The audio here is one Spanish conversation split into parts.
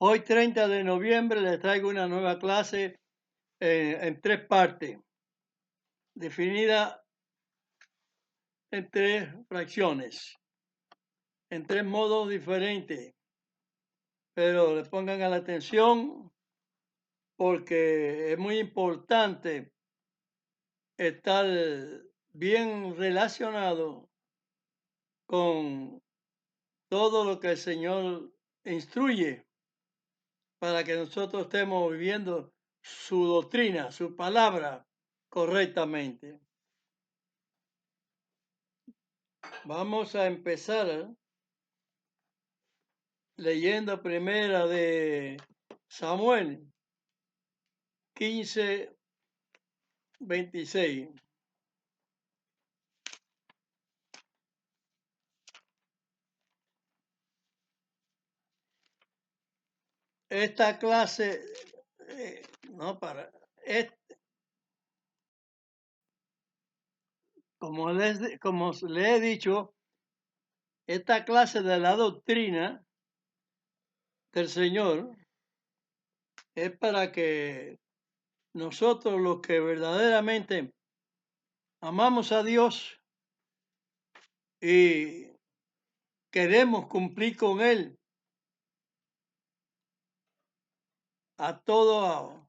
Hoy 30 de noviembre les traigo una nueva clase en 3 partes, definida en 3 fracciones, en 3 modos diferentes, pero le pongan a la atención porque es muy importante estar bien relacionado con todo lo que el Señor instruye para que nosotros estemos viviendo su doctrina, su palabra correctamente. Vamos a empezar leyendo primera de Samuel 15:26. Esta clase, no para, como le he dicho, esta clase de la doctrina del Señor es para que nosotros los que verdaderamente amamos a Dios y queremos cumplir con Él a todo,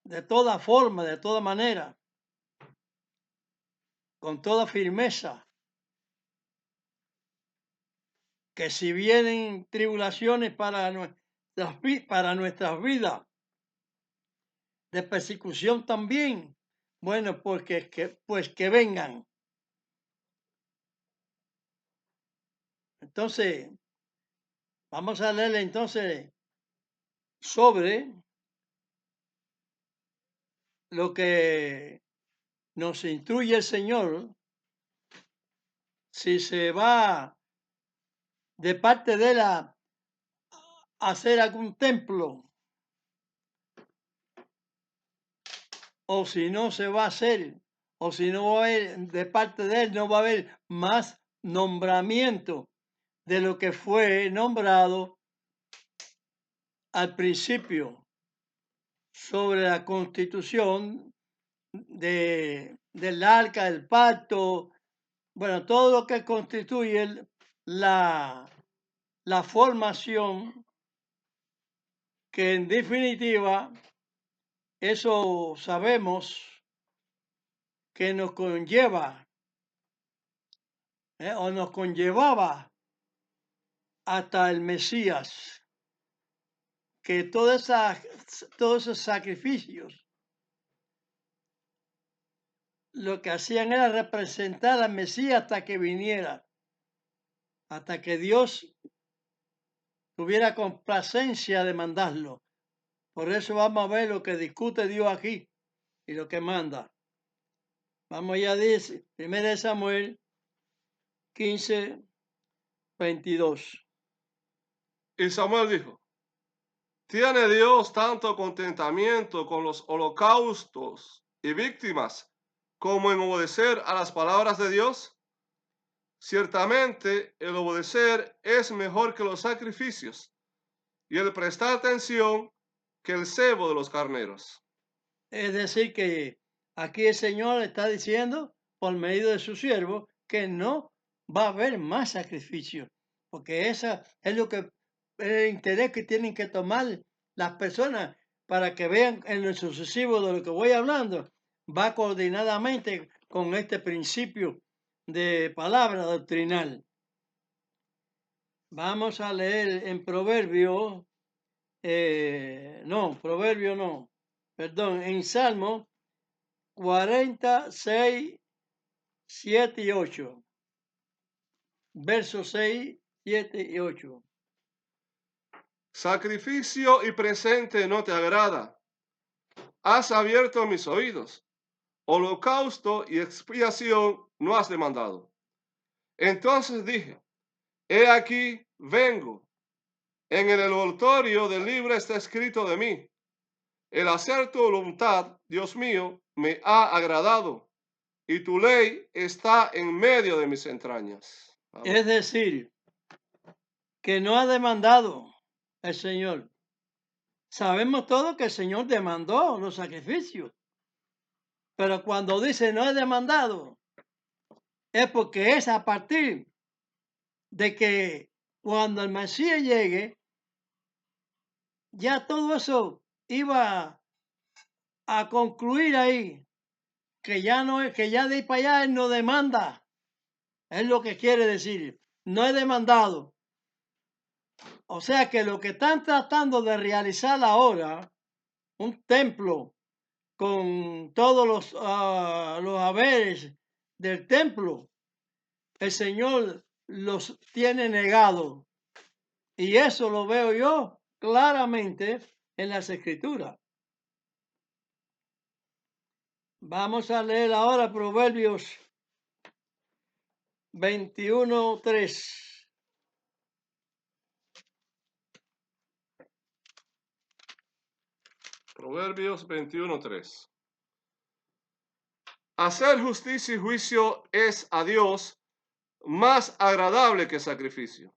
de toda forma, de toda manera, con toda firmeza, que si vienen tribulaciones para nuestras vidas, de persecución también, bueno, pues que vengan. Entonces, vamos a leer entonces sobre lo que nos instruye el Señor, si se va de parte de Él a hacer algún templo, o si no se va a hacer, o si no va a haber, de parte de Él no va a haber más nombramiento de lo que fue nombrado al principio sobre la constitución del arca, del pacto, bueno, todo lo que constituye la formación, que en definitiva, eso sabemos que nos conlleva o nos conllevaba hasta el Mesías, que todos esos sacrificios lo que hacían era representar al Mesías hasta que viniera, hasta que Dios tuviera complacencia de mandarlo. Por eso vamos a ver lo que discute Dios aquí y lo que manda. Vamos ya, dice 1 Samuel 15:22. Y Samuel dijo, ¿tiene Dios tanto contentamiento con los holocaustos y víctimas como en obedecer a las palabras de Dios? Ciertamente el obedecer es mejor que los sacrificios y el prestar atención que el cebo de los carneros. Es decir, que aquí el Señor está diciendo, por medio de su siervo, que no va a haber más sacrificio, porque esa es lo que el interés que tienen que tomar las personas para que vean en lo sucesivo de lo que voy hablando, va coordinadamente con este principio de palabra doctrinal. Vamos a leer en Proverbio, en Salmo 46, 7 y 8. Versos 6, 7 y 8. Sacrificio y presente no te agrada. Has abierto mis oídos. Holocausto y expiación no has demandado. Entonces dije, he aquí, vengo. En el envoltorio del libro está escrito de mí. El hacer tu voluntad, Dios mío, me ha agradado, y tu ley está en medio de mis entrañas. Amén. Es decir, que no ha demandado el Señor. Sabemos todos que el Señor demandó los sacrificios, pero cuando dice no he demandado, es porque es a partir de que cuando el Mesías llegue, ya todo eso iba a concluir ahí, que ya no es, que ya de ahí para allá él no demanda, es lo que quiere decir, no he demandado. O sea que lo que están tratando de realizar ahora, un templo con todos los haberes del templo, el Señor los tiene negados. Y eso lo veo yo claramente en las Escrituras. Vamos a leer ahora Proverbios 21:3. Proverbios 21:3. Hacer justicia y juicio es a Dios más agradable que sacrificio.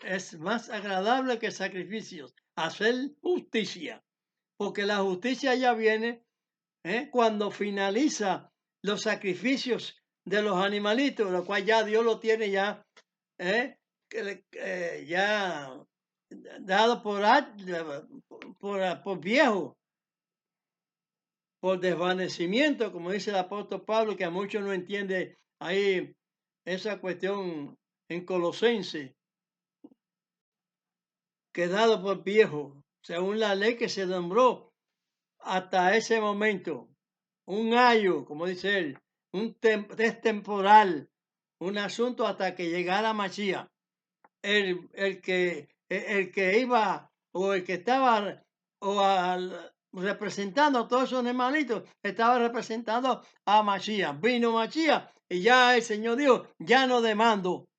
Es más agradable que sacrificios, hacer justicia, porque la justicia ya viene cuando finaliza los sacrificios de los animalitos, lo cual ya Dios lo tiene ya, ya dado por viejo, por desvanecimiento, como dice el apóstol Pablo, que a muchos no entiende ahí esa cuestión en Colosense, que dado por viejo, según la ley que se nombró hasta ese momento, un año, como dice él, es temporal, un asunto hasta que llegara Mashiach. El que iba o el que estaba representando a todos esos animalitos, estaba representando a Mashiach. Vino Mashiach y ya el Señor dijo, ya no demando,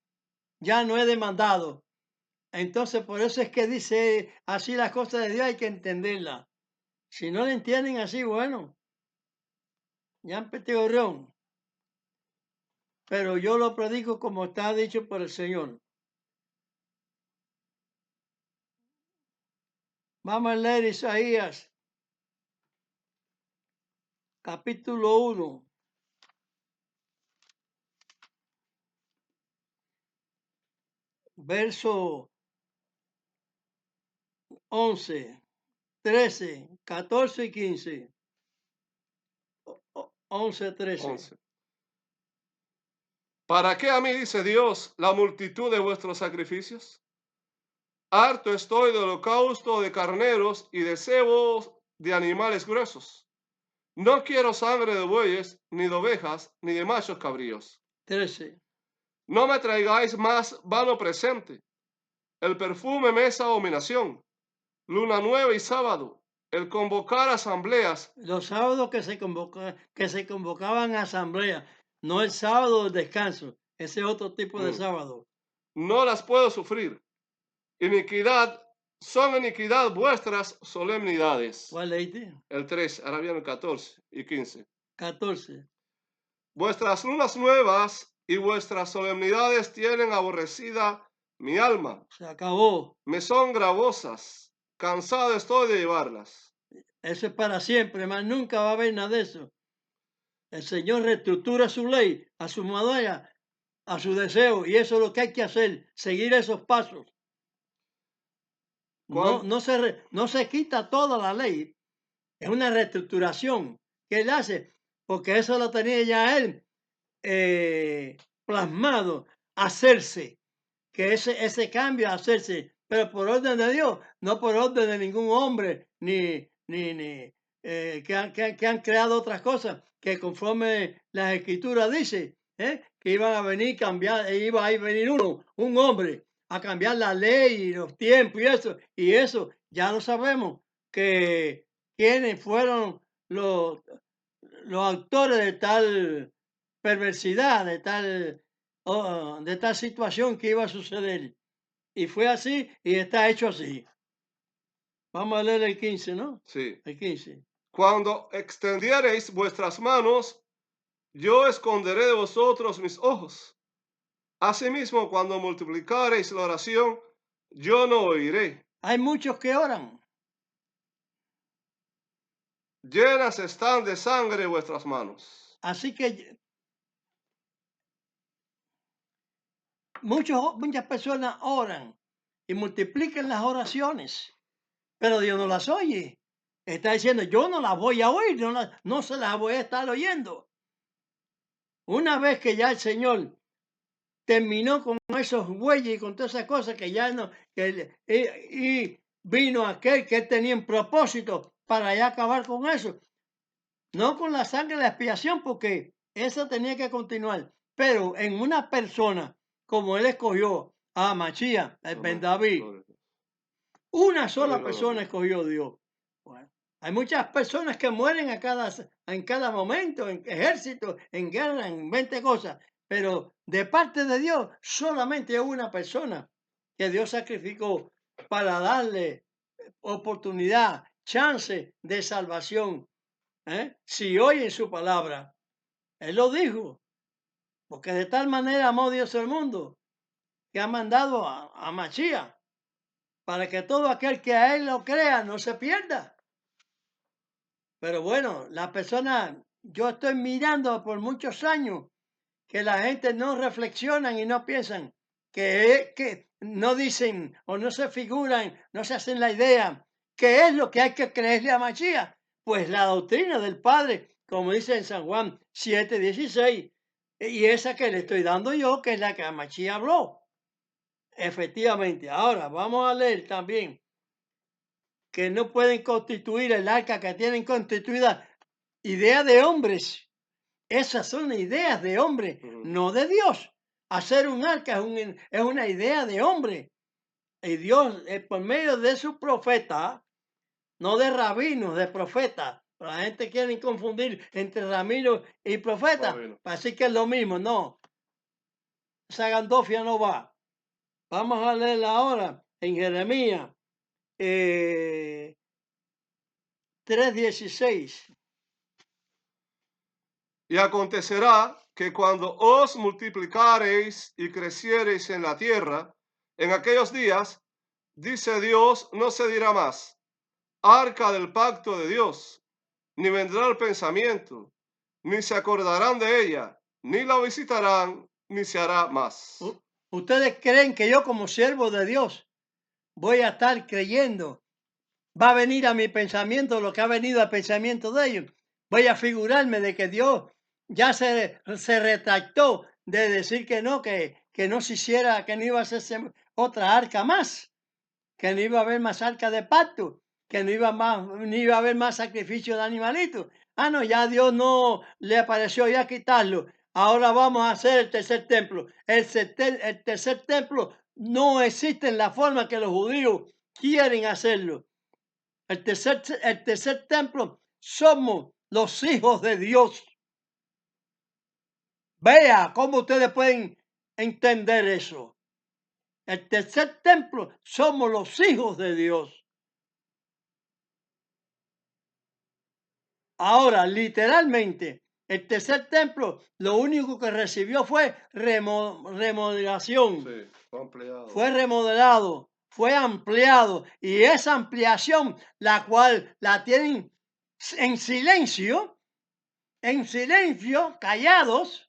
ya no he demandado. Entonces, por eso es que dice así las cosas de Dios, hay que entenderlas. Si no le entienden así, bueno, ya empecé gorrión. Pero yo lo predico como está dicho por el Señor. Vamos a leer Isaías, capítulo 1, verso 11, 13, 14 y 15. 11, 13. 11. ¿Para qué a mí, dice Dios, la multitud de vuestros sacrificios? Harto estoy de holocausto de carneros y de cebos de animales gruesos. No quiero sangre de bueyes, ni de ovejas, ni de machos cabríos. 13. No me traigáis más vano presente. El perfume me es abominación. Luna nueva y sábado. El convocar asambleas. Los sábados que se convocaban a asamblea, no el sábado del descanso, ese otro tipo de sábado. No las puedo sufrir. Iniquidad, son iniquidad vuestras solemnidades. ¿Cuál leíste? El 3, ahora viene el 14 y 15. 14. Vuestras lunas nuevas y vuestras solemnidades tienen aborrecida mi alma. Se acabó. Me son gravosas. Cansado estoy de llevarlas. Eso es para siempre, más nunca va a haber nada de eso. El Señor reestructura su ley a su manera, a su deseo, y eso es lo que hay que hacer, seguir esos pasos. No se quita toda la ley, es una reestructuración que él hace, porque eso lo tenía ya él plasmado, hacerse, que ese cambio hacerse, pero por orden de Dios, no por orden de ningún hombre, ni que han creado otras cosas, que conforme las escrituras dice, que iban a venir cambiar, iba a venir un hombre, a cambiar la ley y los tiempos y eso ya lo sabemos, que quienes fueron los autores de tal perversidad, de tal situación que iba a suceder. Y fue así y está hecho así. Vamos a leer el 15, ¿no? Sí. El 15. Cuando extendiereis vuestras manos, yo esconderé de vosotros mis ojos. Asimismo, cuando multiplicareis la oración, yo no oiré. Hay muchos que oran. Llenas están de sangre vuestras manos. Así que muchas personas oran y multiplican las oraciones, pero Dios no las oye. Está diciendo, yo no las voy a oír, no se las voy a estar oyendo. Una vez que ya el Señor terminó con esos bueyes y con todas esas cosas que ya no, y vino aquel que él tenía en propósito para ya acabar con eso. No con la sangre de la expiación, porque eso tenía que continuar, pero en una persona, como él escogió a Machía, el Ben Amén. David, Gloria a Dios. una sola Gloria a persona Dios. escogió Dios. Bueno, hay muchas personas que mueren en cada momento, en ejército, en guerra, en 20 cosas, pero de parte de Dios, solamente una persona que Dios sacrificó para darle oportunidad, chance de salvación. Si oyen su palabra, Él lo dijo, porque de tal manera amó Dios el mundo, que ha mandado a Machía, para que todo aquel que a Él lo crea no se pierda. Pero bueno, la persona, yo estoy mirando por muchos años que la gente no reflexionan y no piensan, que no dicen o no se figuran, no se hacen la idea, ¿qué es lo que hay que creerle a Machía? Pues la doctrina del Padre, como dice en San Juan 7:16, y esa que le estoy dando yo, que es la que Machía habló. Efectivamente. Ahora, vamos a leer también que no pueden constituir el arca, que tienen constituida idea de hombres. Esas son ideas de hombre, no de Dios. Hacer un arca es una idea de hombre. Y Dios, por medio de su profeta, no de rabinos, de profetas. La gente quiere confundir entre rabinos y profetas. Rabino. Así que es lo mismo, no. Esa gandofia no va. Vamos a leer ahora en Jeremías 3:16. Y acontecerá que cuando os multiplicareis y creciereis en la tierra, en aquellos días, dice Dios, no se dirá más, arca del pacto de Dios, ni vendrá el pensamiento, ni se acordarán de ella, ni la visitarán, ni se hará más. ¿Ustedes creen que yo como siervo de Dios voy a estar creyendo? Va a venir a mi pensamiento lo que ha venido al pensamiento de ellos. Voy a figurarme de que Dios ya se retractó de decir que no se hiciera, que no iba a hacerse otra arca más, que no iba a haber más arca de pacto, que no iba a haber más sacrificio de animalitos. Ah, no, ya Dios no le apareció ya quitarlo. Ahora vamos a hacer el tercer templo. El tercer templo no existe en la forma que los judíos quieren hacerlo. El tercer templo somos los hijos de Dios. Vea cómo ustedes pueden entender eso. El tercer templo somos los hijos de Dios. Ahora, literalmente, el tercer templo lo único que recibió fue remodelación. Sí, ampliado. Fue remodelado, fue ampliado. Y esa ampliación, la cual la tienen en silencio, callados,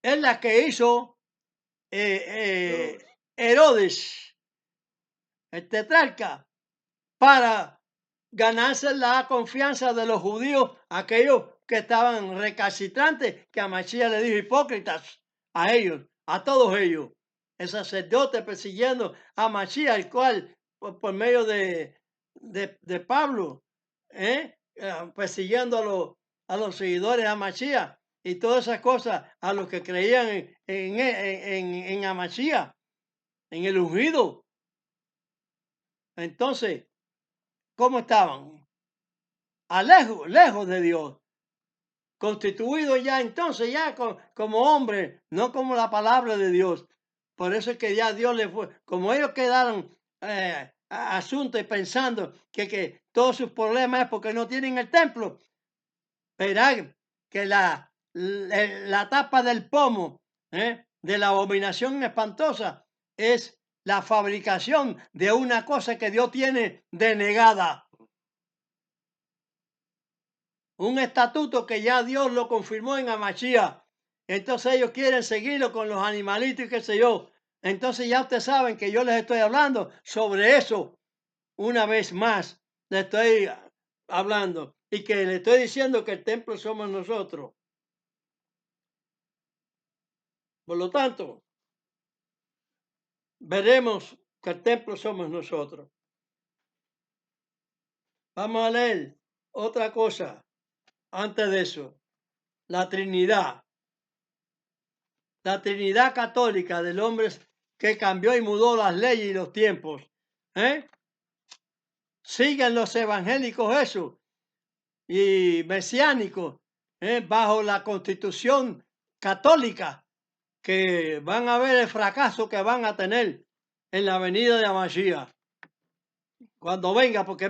es la que hizo Herodes, el tetrarca, para ganarse la confianza de los judíos, aquellos que estaban recalcitrantes, que a Machías le dijo hipócritas, a ellos, a todos ellos. El sacerdote persiguiendo a Machías, el cual, por medio de Pablo, persiguiendo a los seguidores a Machías y todas esas cosas, a los que creían en Amachías, en el ungido. Entonces, ¿cómo estaban? Lejos de Dios, constituidos ya entonces, ya como hombres, no como la palabra de Dios. Por eso es que ya Dios les fue, como ellos quedaron asuntos y pensando que todos sus problemas es porque no tienen el templo, verán que la tapa del pomo de la abominación espantosa es la fabricación de una cosa que Dios tiene denegada. Un estatuto que ya Dios lo confirmó en Amachía. Entonces ellos quieren seguirlo con los animalitos y qué sé yo. Entonces ya ustedes saben que yo les estoy hablando sobre eso. Una vez más les estoy hablando y que le estoy diciendo que el templo somos nosotros. Por lo tanto, veremos que el templo somos nosotros. Vamos a leer otra cosa antes de eso. La Trinidad. La Trinidad católica del hombre que cambió y mudó las leyes y los tiempos. Siguen los evangélicos eso y mesiánicos bajo la constitución católica, que van a ver el fracaso que van a tener en la venida de Amashiach cuando venga, porque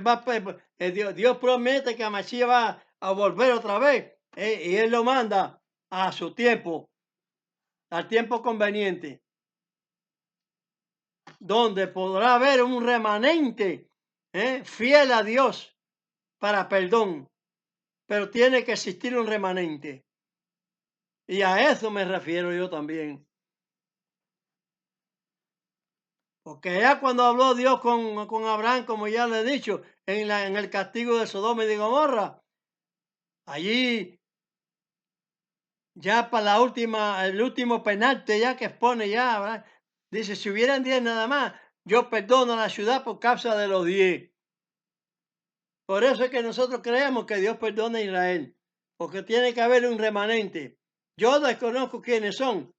Dios promete que Amashiach va a volver otra vez y Él lo manda a su tiempo, al tiempo conveniente, donde podrá haber un remanente fiel a Dios para perdón, pero tiene que existir un remanente. Y a eso me refiero yo también. Porque ya cuando habló Dios con Abraham, como ya le he dicho, en el castigo de Sodoma y de Gomorra, allí ya para la última, el último penalti ya que expone ya, Abraham, dice, si hubieran 10 nada más, yo perdono a la ciudad por causa de los 10. Por eso es que nosotros creemos que Dios perdona a Israel, porque tiene que haber un remanente. Yo desconozco quiénes son,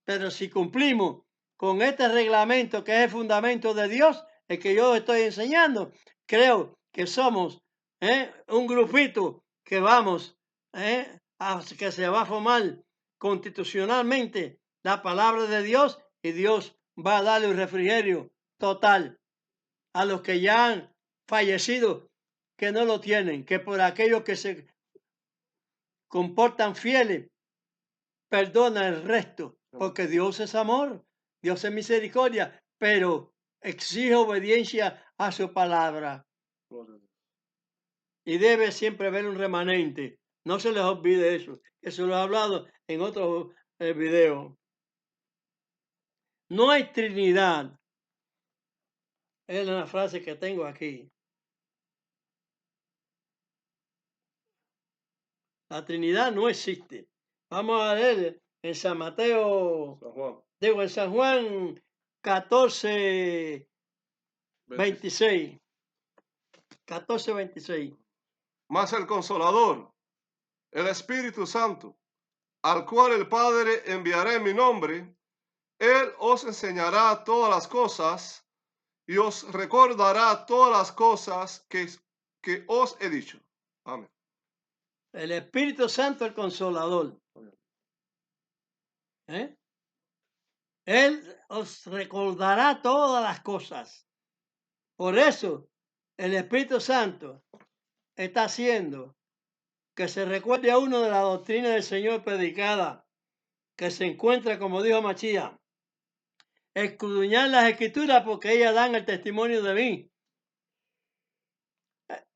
pero si cumplimos con este reglamento que es el fundamento de Dios, el que yo estoy enseñando, creo que somos un grupito que vamos, que se va a formar constitucionalmente la palabra de Dios y Dios va a darle un refrigerio total a los que ya han fallecido, que no lo tienen, que por aquellos que se comportan fieles, perdona el resto, porque Dios es amor, Dios es misericordia, pero exige obediencia a su palabra y debe siempre haber un remanente. No se les olvide eso. Eso lo he hablado en otros videos. No hay Trinidad. Es una frase que tengo aquí. La Trinidad no existe. Vamos a leer en San Mateo, digo en San Juan 14, 26. 14, 26. Mas el Consolador, el Espíritu Santo, al cual el Padre enviará en mi nombre, Él os enseñará todas las cosas y os recordará todas las cosas que os he dicho. Amén. El Espíritu Santo, el Consolador. Él os recordará todas las cosas. Por eso, el Espíritu Santo está haciendo que se recuerde a uno de la doctrina del Señor predicada, que se encuentra, como dijo Machía, escudriñar las Escrituras porque ellas dan el testimonio de mí.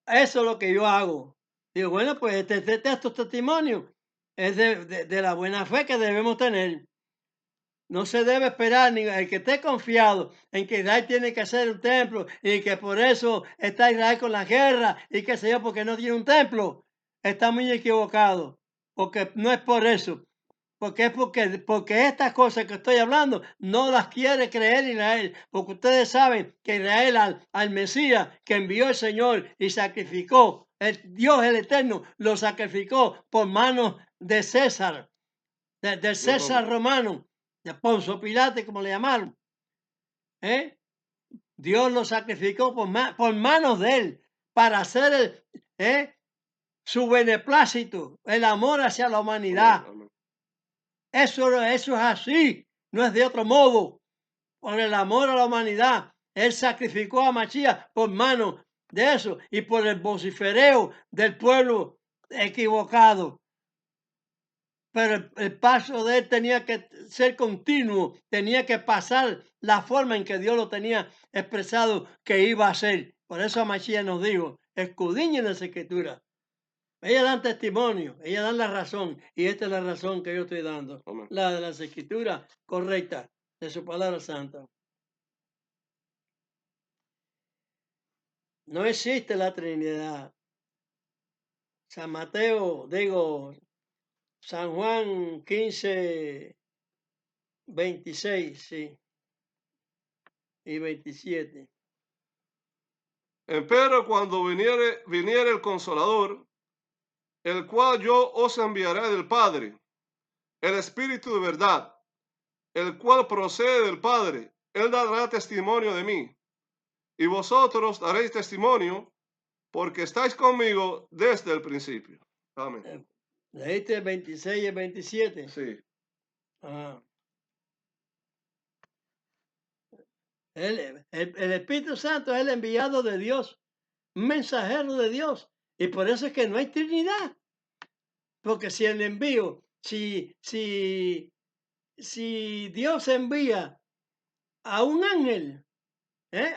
Eso es lo que yo hago. Digo, bueno, pues este texto testimonio es de la buena fe que debemos tener. No se debe esperar ni el que esté confiado en que Israel tiene que hacer un templo y que por eso está Israel con la guerra y qué sé yo, porque no tiene un templo. Está muy equivocado, porque no es por eso. Porque es porque estas cosas que estoy hablando no las quiere creer Israel. Porque ustedes saben que Israel al Mesías que envió el Señor y sacrificó, el Dios el Eterno lo sacrificó por manos de César, del César romano, de Poncio Pilato, como le llamaron. Dios lo sacrificó por manos de él para hacer su beneplácito, el amor hacia la humanidad. Eso es así, no es de otro modo. Por el amor a la humanidad, él sacrificó a Machías por manos de eso y por el vocifereo del pueblo equivocado. pero el paso de él tenía que ser continuo, tenía que pasar la forma en que Dios lo tenía expresado que iba a ser. Por eso Mashiach nos dijo, escudriñen las escrituras. Ellas dan testimonio, ellas dan la razón, y esta es la razón que yo estoy dando, Amén. la de las escrituras correctas de su palabra santa. No existe la Trinidad. San Mateo, digo, San Juan 15, 26, sí, y 27. Empero cuando viniere el Consolador, el cual yo os enviaré del Padre, el Espíritu de verdad, el cual procede del Padre, él dará testimonio de mí, y vosotros daréis testimonio, porque estáis conmigo desde el principio. Amén. ¿Leíste el 26 y el 27? Sí. Ah. El Espíritu Santo es el enviado de Dios, un mensajero de Dios. Y por eso es que no hay Trinidad. Porque si el envío, si Dios envía a un ángel,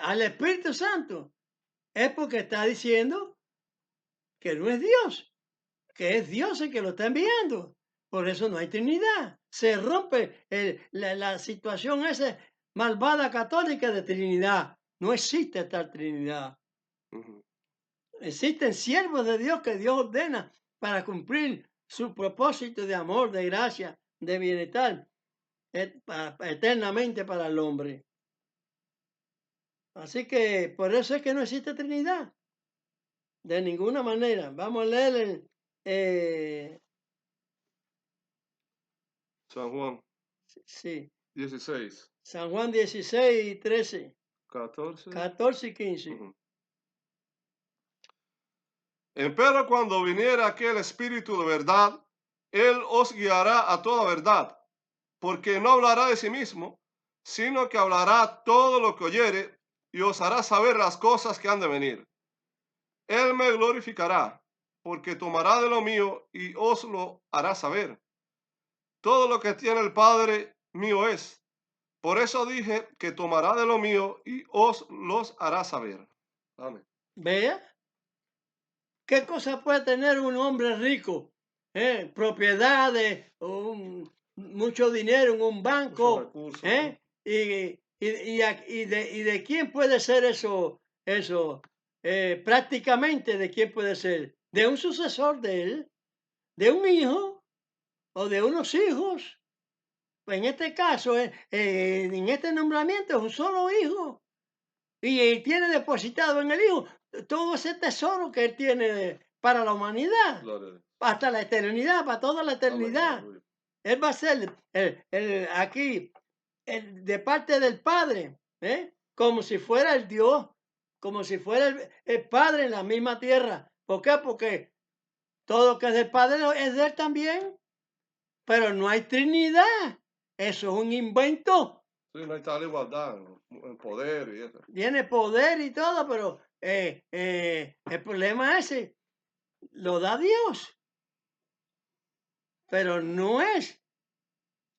al Espíritu Santo, es porque está diciendo que no es Dios, que es Dios el que lo está enviando. Por eso no hay Trinidad. Se rompe la situación esa malvada católica de Trinidad. No existe tal Trinidad. Ujú. Existen siervos de Dios que Dios ordena para cumplir su propósito de amor, de gracia, de bienestar eternamente para el hombre. Así que por eso es que no existe Trinidad. De ninguna manera. Vamos a leer San Juan sí, 16, San Juan 16 y 13, 14. 14 y 15. Ujú. Empero cuando viniera aquel Espíritu de verdad, él os guiará a toda verdad, porque no hablará de sí mismo, sino que hablará todo lo que oyere y os hará saber las cosas que han de venir. Él me glorificará, porque tomará de lo mío y os lo hará saber. Todo lo que tiene el Padre mío es. Por eso dije que tomará de lo mío y os los hará saber. Amén. Vea, ¿qué cosa puede tener un hombre rico? Propiedades, mucho dinero en un Muchos banco. recursos, ¿Eh? Y de quién puede ser eso, prácticamente de quién puede ser, de un sucesor de él, de un hijo o de unos hijos. Pues en este caso, en este nombramiento es un solo hijo y tiene depositado en el hijo todo ese tesoro que él tiene para la humanidad, Gloria a Dios. hasta la eternidad, para toda la Amén. eternidad. Aleluya. Él va a ser aquí de parte del Padre, como si fuera el Dios, como si fuera el Padre en la misma tierra. ¿Por qué? Porque todo lo que es del Padre es de él también, pero no hay Trinidad. Eso es un invento. Sí, no hay tal igualdad en poder y eso. Tiene poder y todo, pero el problema ese lo da Dios, pero no es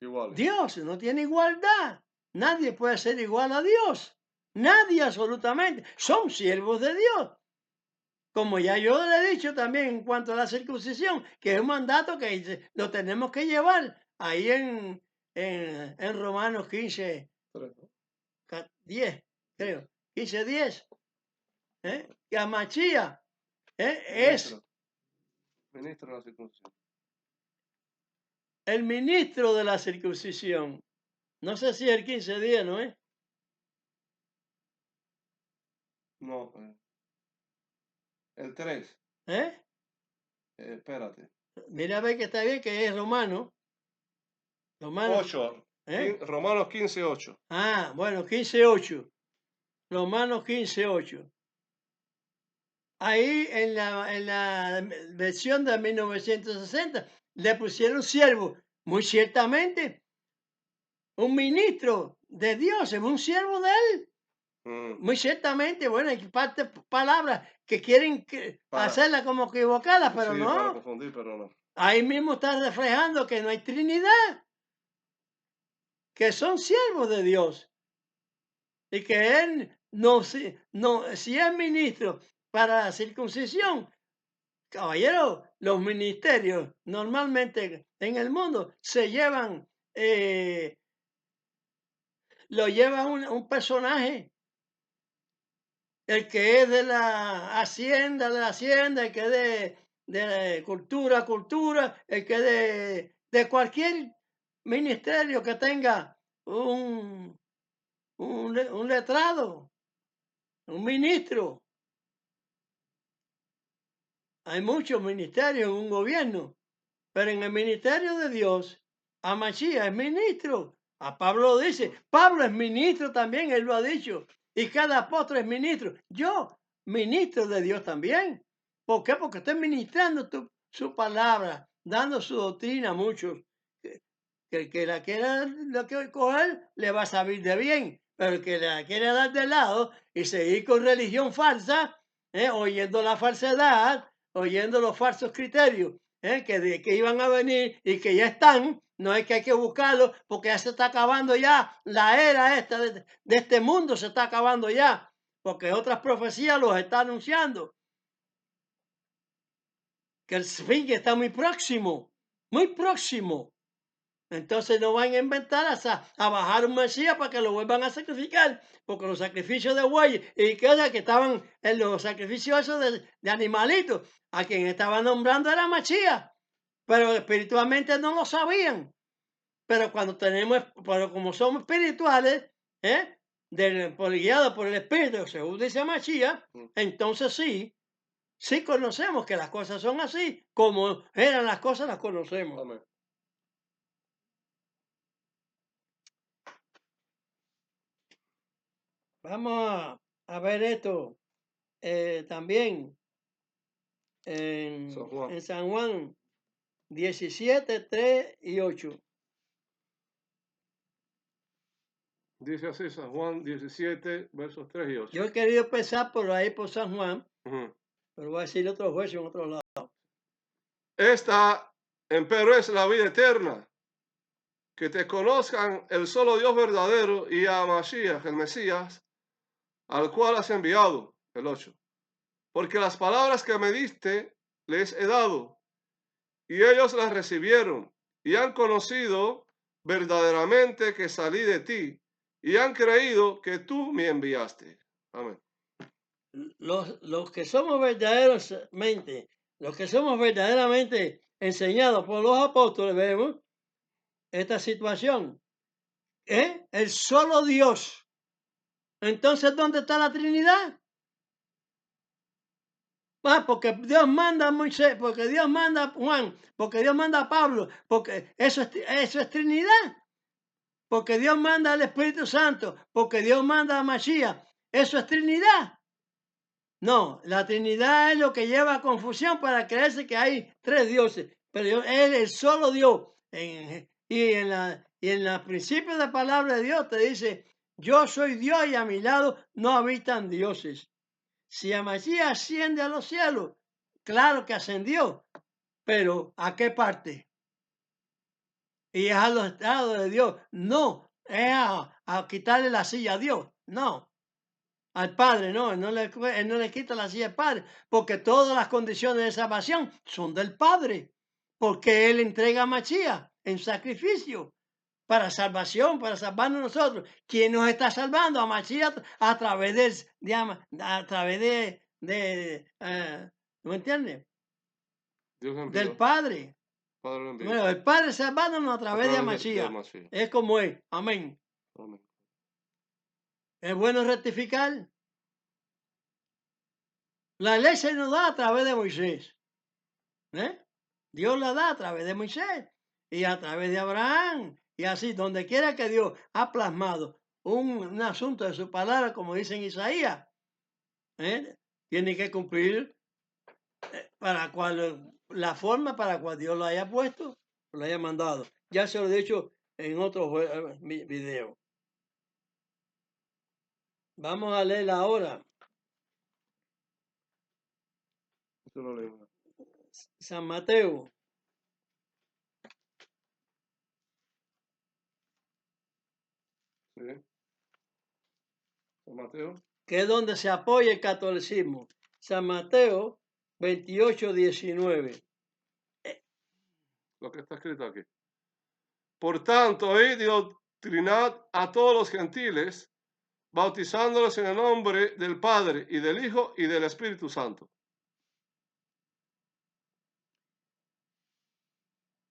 Igual. Dios, no tiene igualdad. Nadie puede ser igual a Dios. Nadie absolutamente. Son siervos de Dios. Como ya yo le he dicho también en cuanto a la circuncisión, que es un mandato que lo tenemos que llevar ahí en Romanos 15, 10, creo. 15, 10. Que a Machía es Ministro de la circuncisión. el ministro de la circuncisión. No sé si el 15 días, ¿no es? No, el 3. ¿Eh? Espérate. Mira a ver que está bien, que es romano. Romano. 8. ¿Eh? Romanos 15, 8. Ah, bueno, 15:8. Romanos 15:8. Ahí en la versión de 1960 le pusieron siervo. Muy ciertamente, un ministro de Dios es un siervo de él. Muy ciertamente, bueno, hay palabras que quieren Para, hacerla como equivocada, pero sí, para no. confundir, pero no. Ahí mismo está reflejando que no hay Trinidad, que son siervos de Dios y que Él no, si es ministro para la circuncisión, caballero, los ministerios normalmente en el mundo se llevan, lo lleva un personaje, el que es de la hacienda, el que es de cultura, cultura, el que es de cualquier ministerio que tenga un, un letrado, un ministro. Hay muchos ministerios en un gobierno, pero en el ministerio de Dios, a Mashiach es ministro. A Pablo dice, Pablo es ministro también, él lo ha dicho. Y cada apóstol es ministro. Yo, ministro de Dios también. ¿Por qué? Porque estoy ministrando su palabra, dando su doctrina a muchos. Que el que la quiera coger, le va a salir de bien. Pero el que la quiere dar de lado y seguir con religión falsa, oyendo la falsedad, oyendo los falsos criterios, que iban a venir y que ya están, no es que hay que buscarlos, porque ya se está acabando ya la era esta de este mundo, se está acabando ya, porque otras profecías los están anunciando, que el fin está muy próximo, muy próximo. Entonces no van a inventar a bajar un Mesías para que lo vuelvan a sacrificar, porque los sacrificios de bueyes y que estaban en los sacrificios esos de animalitos, a quien estaban nombrando era Mesías, pero espiritualmente no lo sabían. Pero pero como somos espirituales, guiados por el Espíritu, según dice Mesías, entonces sí conocemos que las cosas son así, como eran las cosas, las conocemos. Amén. Vamos a ver esto también San Juan. en San Juan 17, 3 y 8. Dice así San Juan 17, versos 3 y 8. Yo he querido empezar por ahí, por San Juan, Ujú. pero voy a decir otros versos en otro lado. Esta, empero, es la vida eterna, que te conozcan el solo Dios verdadero y a Mashiach, el Mesías, al cual has enviado, el 8. Porque las palabras que me diste les he dado, y ellos las recibieron, y han conocido verdaderamente que salí de ti, y han creído que tú me enviaste. Amén. Los que somos verdaderamente enseñados por los apóstoles, vemos esta situación. El solo Dios. Entonces, ¿dónde está la Trinidad? Porque Dios manda a Moisés, porque Dios manda a Juan, porque Dios manda a Pablo, porque eso es Trinidad. Porque Dios manda al Espíritu Santo, porque Dios manda a Mashiach. Eso es Trinidad. No, la Trinidad es lo que lleva a confusión para creerse que hay tres dioses, pero Él es el solo Dios. Y en la principio de la palabra de Dios te dice, yo soy Dios y a mi lado no habitan dioses. Si a Mashiach asciende a los cielos, claro que ascendió, pero ¿a qué parte? Y es a los estados de Dios. No, es a quitarle la silla a Dios. No, al Padre, no, él no le quita la silla al Padre, porque todas las condiciones de salvación son del Padre, porque Él entrega a Mashiach en sacrificio para salvación, para salvarnos nosotros. ¿Quién nos está salvando? A Mashiach a través a través ¿no me entiendes? Dios Del envió, Padre. Padre lo envió, Bueno, el Padre salvándonos a a través de través de Mashiach. Mashiach. Es como es. Amén. Amén. Es bueno rectificar. La ley se nos da a través de Moisés. ¿eh? Dios la da a través de Moisés y a través de Abraham. Y así, donde quiera que Dios ha plasmado un asunto de su palabra, como dice en Isaías, tiene que cumplir la forma para la cual Dios lo haya puesto, lo haya mandado. Ya se lo he dicho en otros videos. Vamos a leer ahora Esto lo leímos. San Mateo San Mateo. que es donde se apoya el catolicismo. San Mateo 28:19. Lo que está escrito aquí. Por tanto, id y doctrinad a todos los gentiles, bautizándolos en el nombre del Padre y del Hijo y del Espíritu Santo.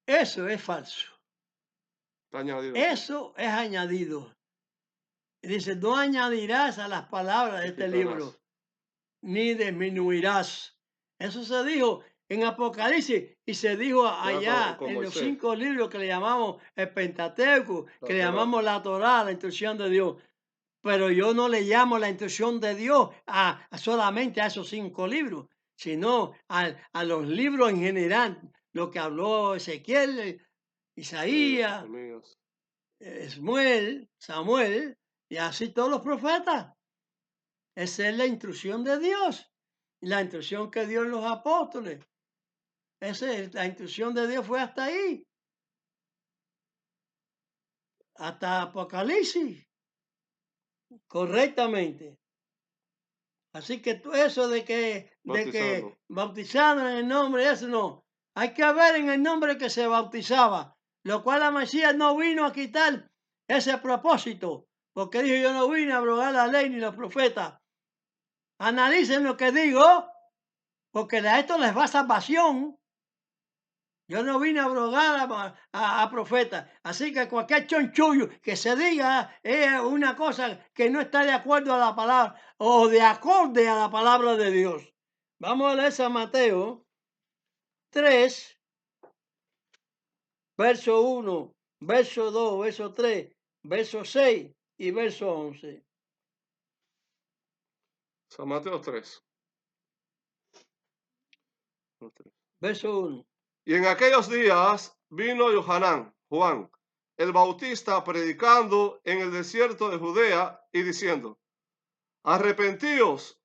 Eso es falso. Está añadido. Eso es añadido. Dice, no añadirás a las palabras de este libro, ni disminuirás. Eso se dijo en Apocalipsis y se dijo allá con en los Moisés. 5 libros que le llamamos el Pentateuco, que le Torá. llamamos la Torá, la instrucción de Dios. Pero yo no le llamo la instrucción de Dios solamente a esos 5 libros, sino a los libros en general, lo que habló Ezequiel, Isaías, Samuel, y así todos los profetas. Esa es la instrucción de Dios, la instrucción que dio en los apóstoles. La instrucción de Dios fue hasta ahí, hasta Apocalipsis, correctamente. Así que eso de que bautizaron en el nombre, eso no. Hay que ver en el nombre que se bautizaba, lo cual la Mesías no vino a quitar ese propósito, porque dijo, yo no vine a abrogar la ley ni los profetas. Analicen lo que digo, porque de esto les va salvación. Yo no vine a abrogar a profetas. Así que cualquier chonchullo que se diga es una cosa que no está de acuerdo a la palabra o de acorde a la palabra de Dios. Vamos a leer San Mateo 3, verso 1, verso 2, verso 3, verso 6 y verso 11. San Mateo 3. Verso 1. Y en aquellos días vino Juan, el Bautista, predicando en el desierto de Judea y diciendo, arrepentíos,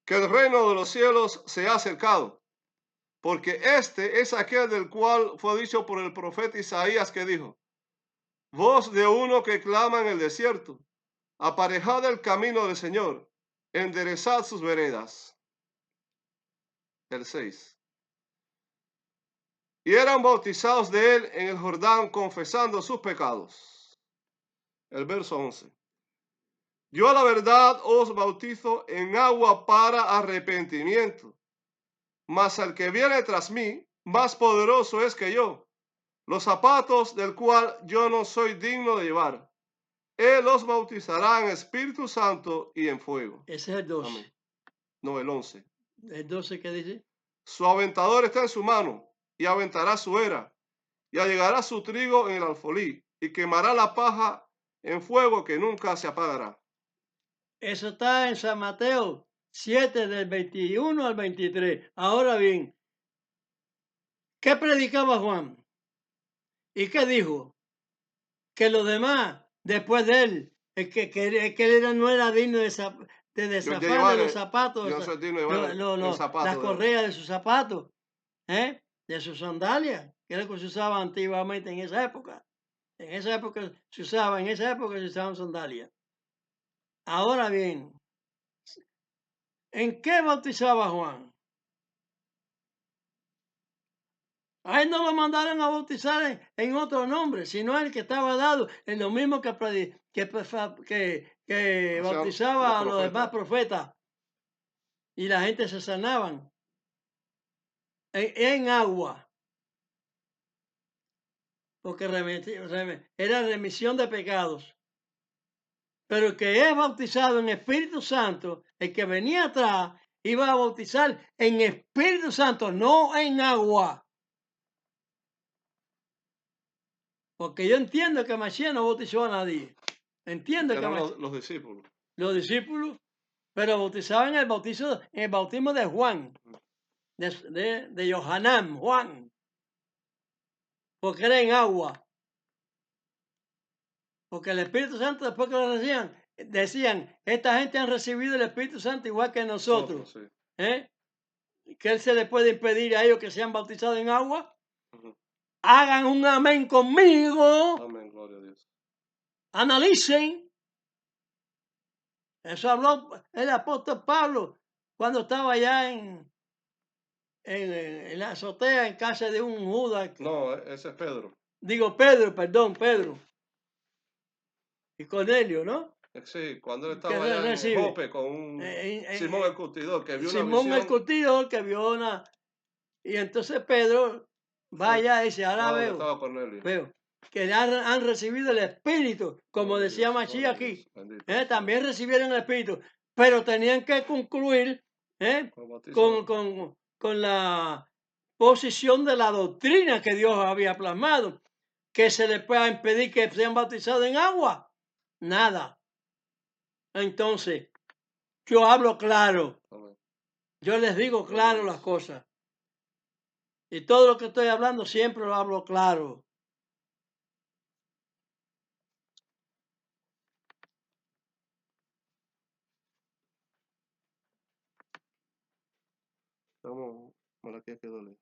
que el reino de los cielos se ha acercado, porque este es aquel del cual fue dicho por el profeta Isaías que dijo, voz de uno que clama en el desierto, aparejad el camino del Señor, enderezad sus veredas. El 6. Y eran bautizados de él en el Jordán, confesando sus pecados. El verso 11. Yo a la verdad os bautizo en agua para arrepentimiento, mas el que viene tras mí, más poderoso es que yo, los zapatos del cual yo no soy digno de llevar. Él los bautizará en Espíritu Santo y en fuego. Ese es el 12. Amén. No, el 11. ¿El 12 qué dice? Su aventador está en su mano, y aventará su era, y allegará su trigo en el alfolí, y quemará la paja en fuego que nunca se apagará. Eso está en San Mateo 7, del 21 al 23. Ahora bien, ¿qué predicaba Juan? ¿Y qué dijo? Que los demás, después de él, que él no era digno de desafar de los zapatos, las correas de sus zapatos, de sus sandalias, que era lo que se usaba antiguamente en esa época. En esa época se usaban sandalias. Ahora bien, ¿en qué bautizaba Juan? A él no lo mandaron a bautizar en otro nombre, sino el que estaba dado, en lo mismo que bautizaba a los demás profetas. Y la gente se sanaban en agua. Porque era remisión de pecados. Pero el que es bautizado en Espíritu Santo, el que venía atrás, iba a bautizar en Espíritu Santo, no en agua. Porque yo entiendo que Mashiach no bautizó a nadie. Entiendo que los discípulos. Los discípulos, pero bautizaban en el bautismo de Juan, de Yohanan, Juan. Porque era en agua. Porque el Espíritu Santo, después que lo decían, esta gente han recibido el Espíritu Santo igual que nosotros. Sí. ¿Que él se le puede impedir a ellos que sean bautizados en agua? Hagan un amén conmigo. Amén, gloria a Dios. Analicen. Eso habló el apóstol Pablo cuando estaba allá en la azotea en casa de un Judas. No, ese es Pedro. Digo, Pedro, perdón, Pedro. Y Cornelio, ¿no? Sí, cuando él Que estaba allá en recibe. Jope con un Simón Eh, el Curtidor que vio una Simón el visión, curtidor que vio una. Y entonces Pedro fue vaya y dice, va ahora donde veo, estaba Cornelio. veo, que han recibido el Espíritu, como decía Machí gloria a aquí. Dios, bendito sea. También recibieron el Espíritu, pero tenían que concluir Con el con, bautizo. con la posición de la doctrina que Dios había plasmado, que se les pueda impedir que sean bautizados en agua. Nada. Entonces, yo hablo claro, Amén. yo les digo Gloria a claro las Dios. cosas. Y todo lo que estoy hablando siempre lo hablo claro. Vamos, Malaquías que dole.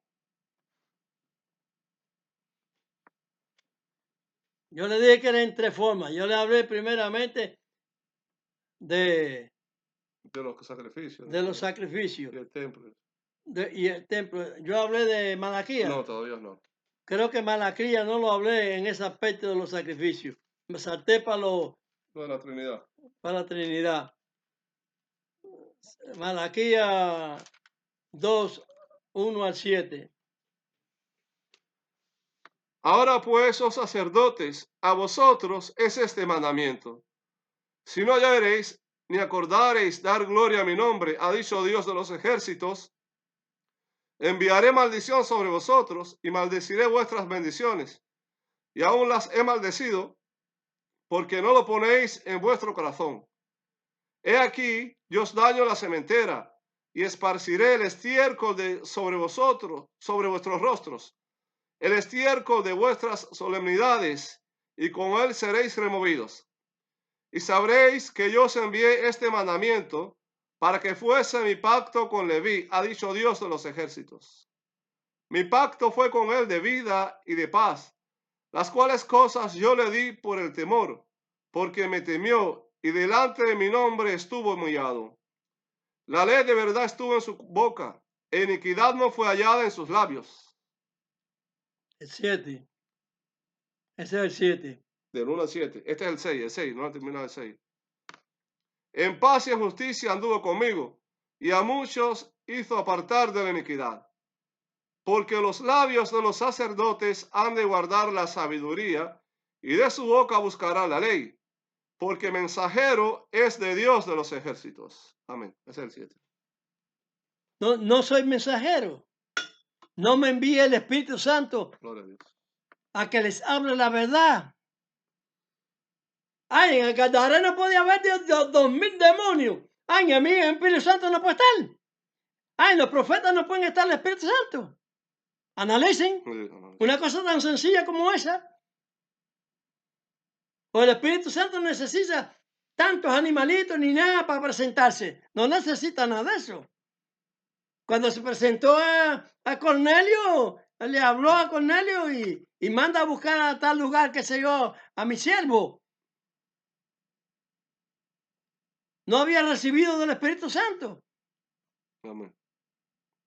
Yo le dije que era en tres formas. Yo le hablé primeramente de, De los sacrificios de los sacrificios y el templo. y el templo. Yo hablé de Malaquía. No, todavía no. Creo que Malaquía no lo hablé en ese aspecto de los sacrificios. Me salté No de la Trinidad. para la Trinidad. Malaquía 2, 1 al 7. Ahora pues, oh sacerdotes, a vosotros es este mandamiento. Si no hallaréis ni acordaréis dar gloria a mi nombre, ha dicho Dios de los ejércitos, enviaré maldición sobre vosotros y maldeciré vuestras bendiciones. Y aún las he maldecido porque no lo ponéis en vuestro corazón. He aquí, yo os daño la sementera y esparciré el estiércol sobre vosotros, sobre vuestros rostros, el estiércol de vuestras solemnidades, y con él seréis removidos. Y sabréis que yo os envié este mandamiento para que fuese mi pacto con Leví, ha dicho Dios de los ejércitos. Mi pacto fue con él de vida y de paz, las cuales cosas yo le di por el temor, porque me temió y delante de mi nombre estuvo humillado. La ley de verdad estuvo en su boca, e iniquidad no fue hallada en sus labios. El 7. Ese es el 7. Del 1 al 7. Este es el 6, no ha terminado el 6. En paz y en justicia anduvo conmigo, y a muchos hizo apartar de la iniquidad. Porque los labios de los sacerdotes han de guardar la sabiduría, y de su boca buscará la ley, porque mensajero es de Dios de los ejércitos. Amén. Ese es el 7. No, no soy mensajero. No me envíe el Espíritu Santo Gloria a Dios. a que les hable la verdad. Ay, en el Gadareno podía haber 2000 demonios. Ay, en mí el Espíritu Santo no puede estar. Ay, los profetas no pueden estar el Espíritu Santo. Analicen una cosa tan sencilla como esa. Pues el Espíritu Santo necesita tantos animalitos ni nada para presentarse. No necesita nada de eso. Cuando se presentó a Cornelio, le habló a Cornelio y manda a buscar a tal lugar, qué sé yo, a mi siervo. No había recibido del Espíritu Santo. Amén.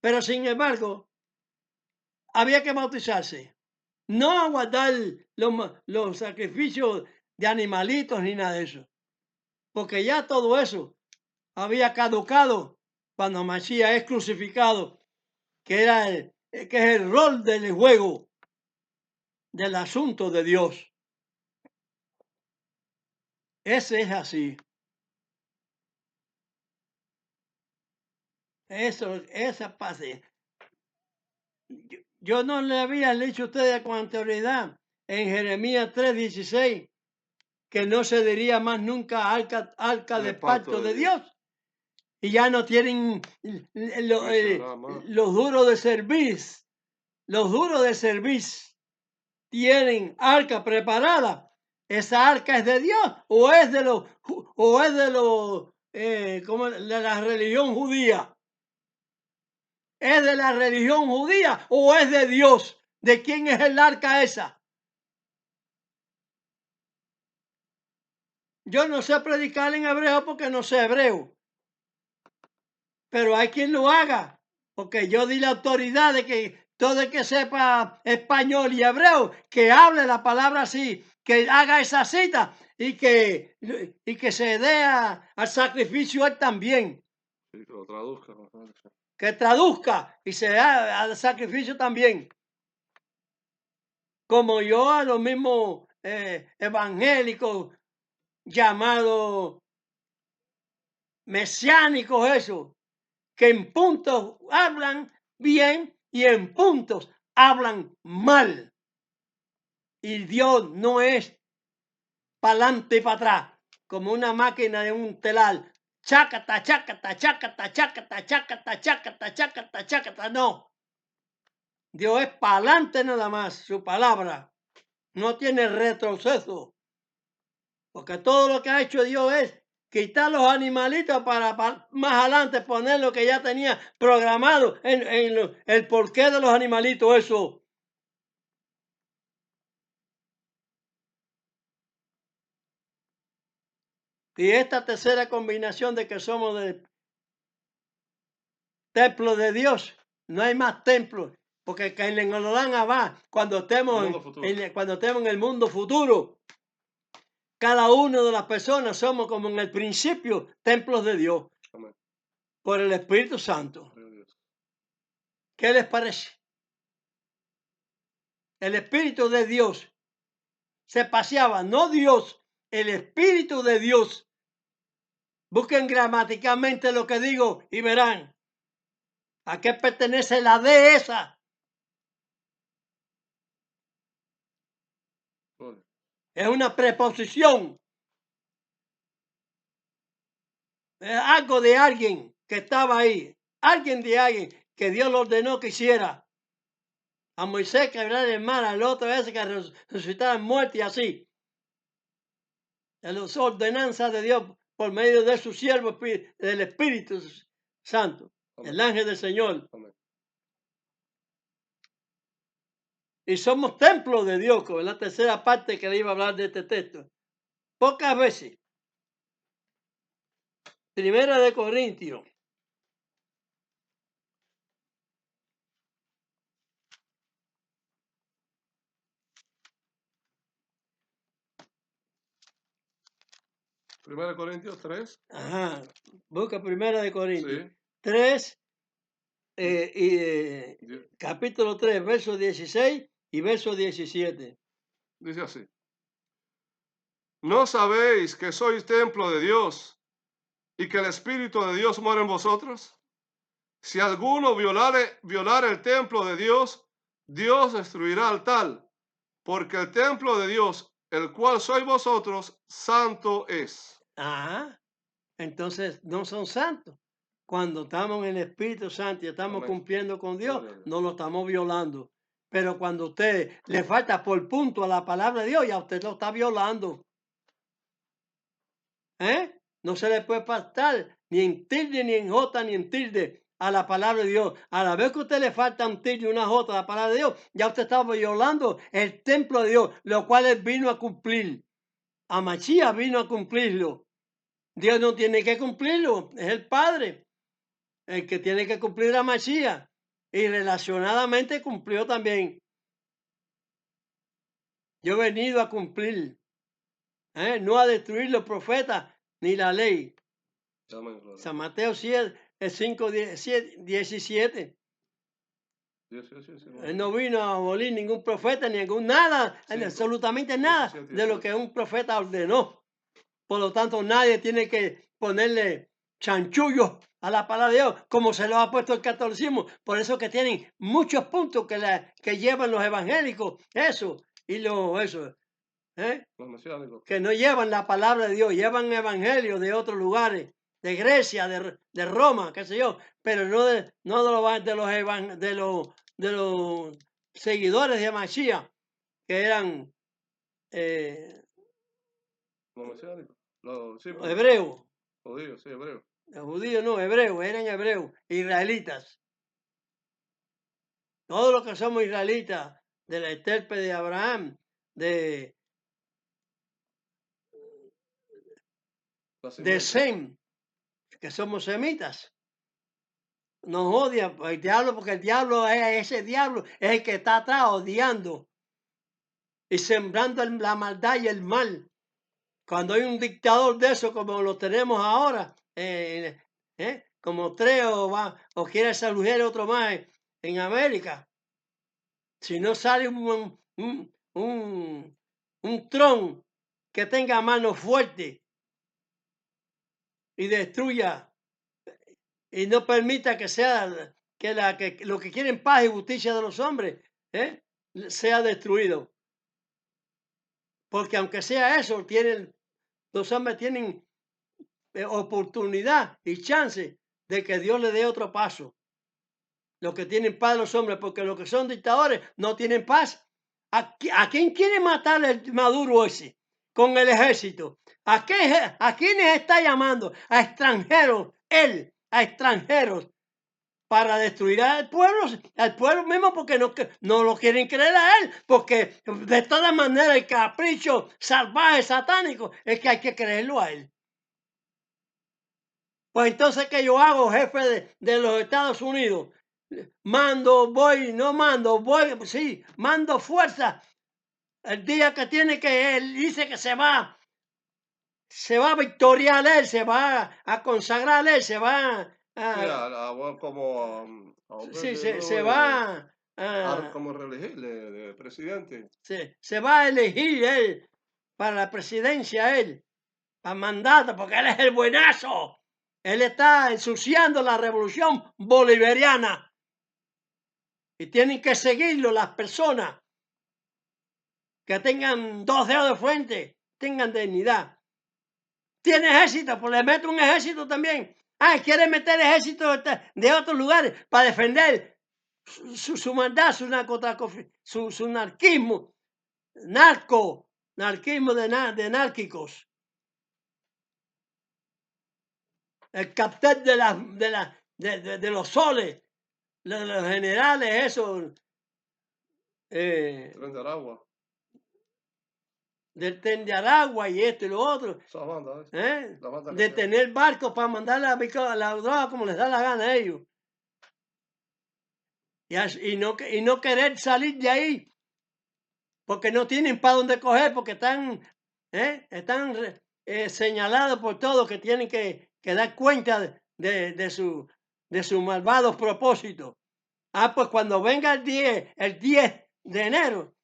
Pero sin embargo, había que bautizarse. No aguardar los sacrificios de animalitos ni nada de eso. Porque ya todo eso había caducado cuando Masías es crucificado, que es el rol del juego del asunto de Dios. Ese es así. Esa pase. Yo no le había dicho a ustedes con anterioridad en Jeremías 3:16 que no se diría más nunca arca de pacto de Dios. Y ya no tienen los duros de servir. Los duros de servir tienen arca preparada. ¿Esa arca es de Dios o es de la religión judía? ¿Es de la religión judía o es de Dios? ¿De quién es el arca esa? Yo no sé predicar en hebreo porque no sé hebreo. Pero hay quien lo haga, porque yo di la autoridad de que todo el que sepa español y hebreo, que hable la palabra así, que haga esa cita y que se dé al sacrificio él también, Sí, que lo traduzca. que traduzca y se dé al sacrificio también. Como yo a los mismos evangélicos llamados mesiánicos, eso, que en puntos hablan bien y en puntos hablan mal. Y Dios no es para adelante y para atrás, como una máquina de un telar. Chácata, chácata, chácata, chácata, chácata, chácata, chácata, chácata. No. Dios es para adelante nada más, su palabra. No tiene retroceso. Porque todo lo que ha hecho Dios es quitar los animalitos para más adelante poner lo que ya tenía programado en el porqué de los animalitos, eso. Y esta tercera combinación de que somos del templo de Dios, no hay más templos, porque que nos lo dan abajo cuando estemos, cuando estemos en el mundo futuro. Cada una de las personas somos como en el principio templos de Dios. Amén. Por el Espíritu Santo. Gloria a Dios. ¿Qué les parece? El Espíritu de Dios se paseaba, no Dios, el Espíritu de Dios. Busquen gramaticalmente lo que digo y verán a qué pertenece la D esa. Gloria. Es una preposición. Es algo de alguien que estaba ahí. Alguien de alguien que Dios lo ordenó que hiciera. A Moisés que hablar el mar, al otro ese que resucitara muerte y así. En las ordenanzas de Dios por medio de su siervo, del Espíritu Santo, Amén. el ángel del Señor. Amén. Y somos templos de Dios, como en la tercera parte que le iba a hablar de este texto. Pocas veces. Primera de Corintios. Primera de Corintios 3. Ajá. Busca Primera de Corintios. Sí. 3, Die- capítulo 3, verso 16 y verso 17. Dice así. ¿No sabéis que sois templo de Dios y que el Espíritu de Dios mora en vosotros? Si alguno violare el templo de Dios, Dios destruirá al tal, porque el templo de Dios, el cual sois vosotros, santo es. Ajá. Entonces no son santos. Cuando estamos en el Espíritu Santo y estamos Amén. cumpliendo con Dios, Gloria a Dios. no lo estamos violando. Pero cuando usted le falta por punto a la palabra de Dios, ya usted lo está violando. ¿Eh? No se le puede faltar ni en tilde, ni en jota, ni en tilde a la palabra de Dios. A la vez que a usted le falta un tilde y una jota a la palabra de Dios, ya usted está violando el templo de Dios, lo cual él vino a cumplir. A Machías vino a cumplirlo. Dios no tiene que cumplirlo, es el Padre el que tiene que cumplir a Machías. Y relacionadamente cumplió también. Yo he venido a cumplir, no a destruir los profetas ni la ley. Amén, gloria. San Mateo 7, 5, 17. Él no vino a abolir ningún profeta, ni ningún nada, absolutamente nada 17, de lo que un profeta ordenó. Por lo tanto, nadie tiene que ponerle chanchullo a la palabra de Dios, como se lo ha puesto el catolicismo. Por eso que tienen muchos puntos que llevan los evangélicos, eso, Los mesiánicos. que no llevan la palabra de Dios, llevan evangelios de otros lugares, de Grecia, de Roma, qué sé yo, pero no de los seguidores de Mashiach, que eran Los mesiánicos. Sí, hebreos. judíos, sí, hebreos. Los judíos no, hebreos, eran hebreos, israelitas. Todos los que somos israelitas, de la estirpe de Abraham, de La de simiente. Sem, que somos semitas. Nos odian el diablo, porque el diablo es ese diablo, es el que está atrás odiando y sembrando la maldad y el mal. Cuando hay un dictador de eso, como lo tenemos ahora, como tres o quiere saludar otro más en América, si no sale un Trump que tenga mano fuerte y destruya y no permita que sea que lo que quieren paz y justicia de los hombres sea destruido. Porque aunque sea eso, los hombres tienen oportunidad y chance de que Dios le dé otro paso. Los que tienen paz los hombres, porque los que son dictadores no tienen paz. ¿A quién quiere matar el Maduro ese? Con el ejército. ¿A quiénes está llamando? A extranjeros, él, a extranjeros, para destruir al pueblo mismo, porque no lo quieren creer a él, porque de todas maneras el capricho salvaje, satánico, es que hay que creerlo a él. Pues entonces, ¿qué yo hago, jefe de los Estados Unidos? Mando, voy, no mando, voy, sí, mando fuerza. El día que tiene que, él dice que se va a victoriar él, se va a consagrar él, se va Sí, a, como sí, de se nuevo va como reelegirle de presidente. se va a elegir él para la presidencia, él, a mandato, porque él es el buenazo. Él está ensuciando la revolución bolivariana. Y tienen que seguirlo las personas que tengan 2 dedos de frente, tengan dignidad. ¿Tiene ejército? Pues le mete un ejército también. Quiere meter ejército de otros lugares para defender su maldad, su narquismo, narquismo de anárquicos. El capitán de los soles, los generales, esos. Tren de Aragua. Del Tren de Aragua y esto y lo otro, Esa banda, la banda de tener barcos para mandar la droga como les da la gana a ellos. Y no querer salir de ahí, porque no tienen para dónde coger, porque están señalados por todos que tienen que dar cuenta de sus malvados propósitos. Pues cuando venga el 10 de enero,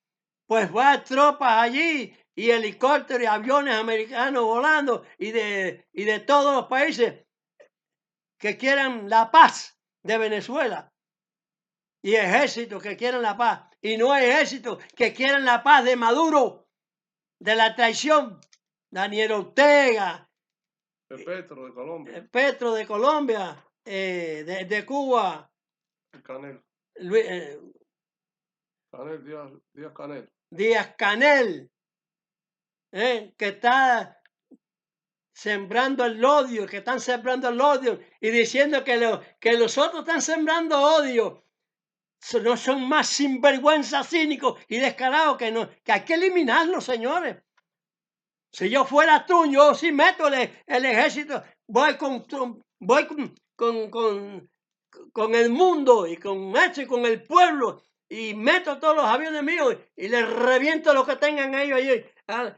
pues va a tropas allí y helicópteros y aviones americanos volando y de todos los países que quieran la paz de Venezuela y ejércitos que quieran la paz y no hay ejércitos que quieran la paz de Maduro, de la traición, Daniel Ortega, Petro de Colombia, Petro de Colombia, de Cuba, Canel, Canel, Díaz Canel. Díaz Canel, que está sembrando el odio, que están sembrando el odio y diciendo que los otros están sembrando odio. No son más sinvergüenzas, cínicos y descarados que hay que eliminarlos, señores. Si yo fuera tú, yo sí meto el ejército, voy con el mundo y con el pueblo y meto todos los aviones míos y les reviento lo que tengan ellos ahí a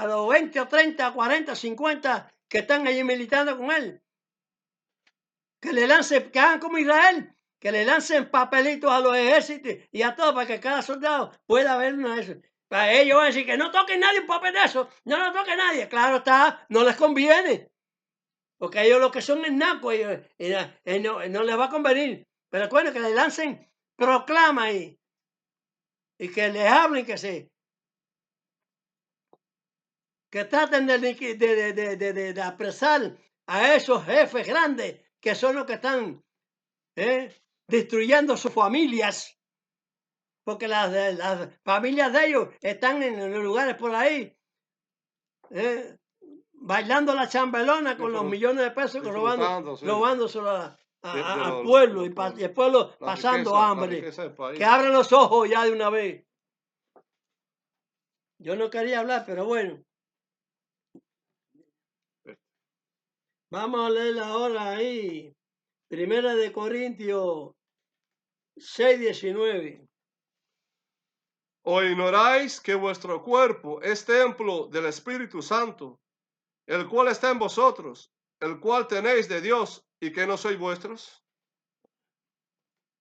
los 20 o 30, 40, 50 que están allí militando con él. Que le lancen, que hagan como Israel, que le lancen papelitos a los ejércitos y a todos para que cada soldado pueda ver uno de esos. Para ellos van a decir que no toquen nadie un papel de eso, no lo toque nadie. Claro está, no les conviene. Porque ellos lo que son es naco, no les va a convenir. Pero recuerden que le lancen proclama ahí y que les hablen que traten de apresar a esos jefes grandes que son los que están destruyendo sus familias. Porque las familias de ellos están en los lugares por ahí bailando la chambelona con los millones de pesos que robándoselo al pueblo y el pueblo pasando hambre. Que abran los ojos ya de una vez. Yo no quería hablar, pero bueno. Vamos a leer ahora ahí, Primera de Corintios 6:19. ¿O ignoráis que vuestro cuerpo es templo del Espíritu Santo, el cual está en vosotros, el cual tenéis de Dios y que no sois vuestros?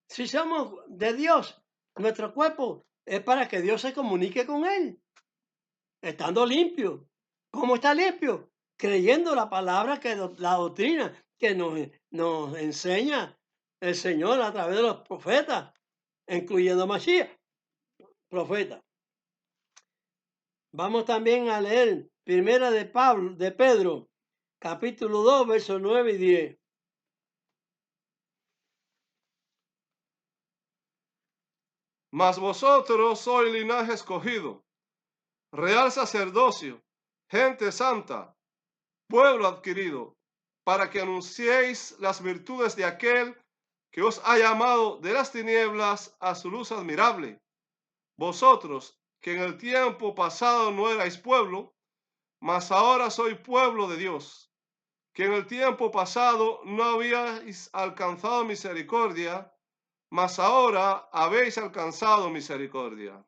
Si somos de Dios, nuestro cuerpo es para que Dios se comunique con él, estando limpio. ¿Cómo está limpio? Creyendo la palabra la doctrina que nos enseña el Señor a través de los profetas, incluyendo Mashiach, profeta. Vamos también a leer Primera de Pedro, capítulo 2, versos 9 y 10. Mas vosotros sois linaje escogido, real sacerdocio, gente santa, pueblo adquirido, para que anunciéis las virtudes de aquel que os ha llamado de las tinieblas a su luz admirable. Vosotros, que en el tiempo pasado no erais pueblo, mas ahora sois pueblo de Dios, que en el tiempo pasado no habíais alcanzado misericordia, mas ahora habéis alcanzado misericordia.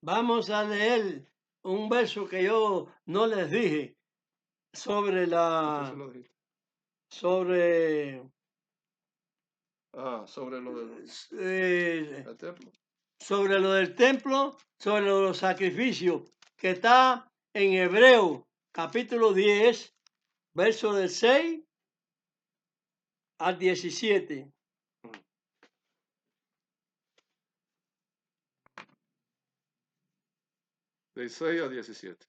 Vamos a leer un verso que yo no les dije sobre Entonces la lo dijiste. sobre Sobre lo del eh, el templo. sobre lo del templo, sobre lo de los sacrificios, que está en Hebreo capítulo 10, verso del 6 al 17. De 6 a 17.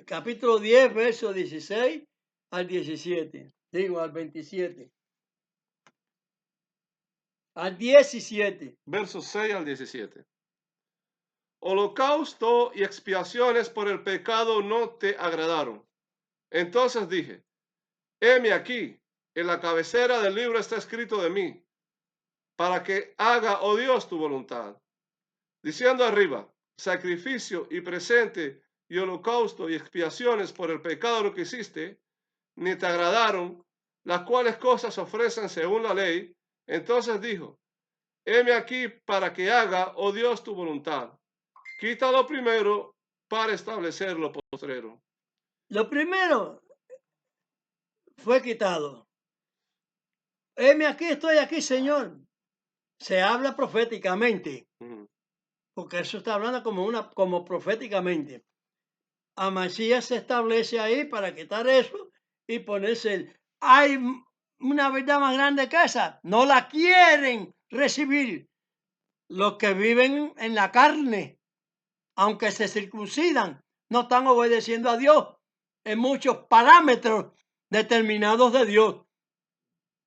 Capítulo 10, verso 16 al 17. Digo, al 27. Al 17. Versos 6 al 17. Holocausto y expiaciones por el pecado no te agradaron. Entonces dije, heme aquí, en la cabecera del libro está escrito de mí, para que haga, oh Dios, tu voluntad. Diciendo arriba, sacrificio y presente y holocausto y expiaciones por el pecado lo que hiciste, ni te agradaron, las cuales cosas ofrecen según la ley. Entonces dijo, heme aquí para que haga, oh Dios, tu voluntad. Quítalo primero para establecer lo postrero. Lo primero fue quitado. Heme aquí, estoy aquí, Señor. Se habla proféticamente, porque eso está hablando como proféticamente. A Masías se establece ahí para quitar eso y ponerse hay una verdad más grande que esa. No la quieren recibir los que viven en la carne, aunque se circuncidan, no están obedeciendo a Dios en muchos parámetros determinados de Dios.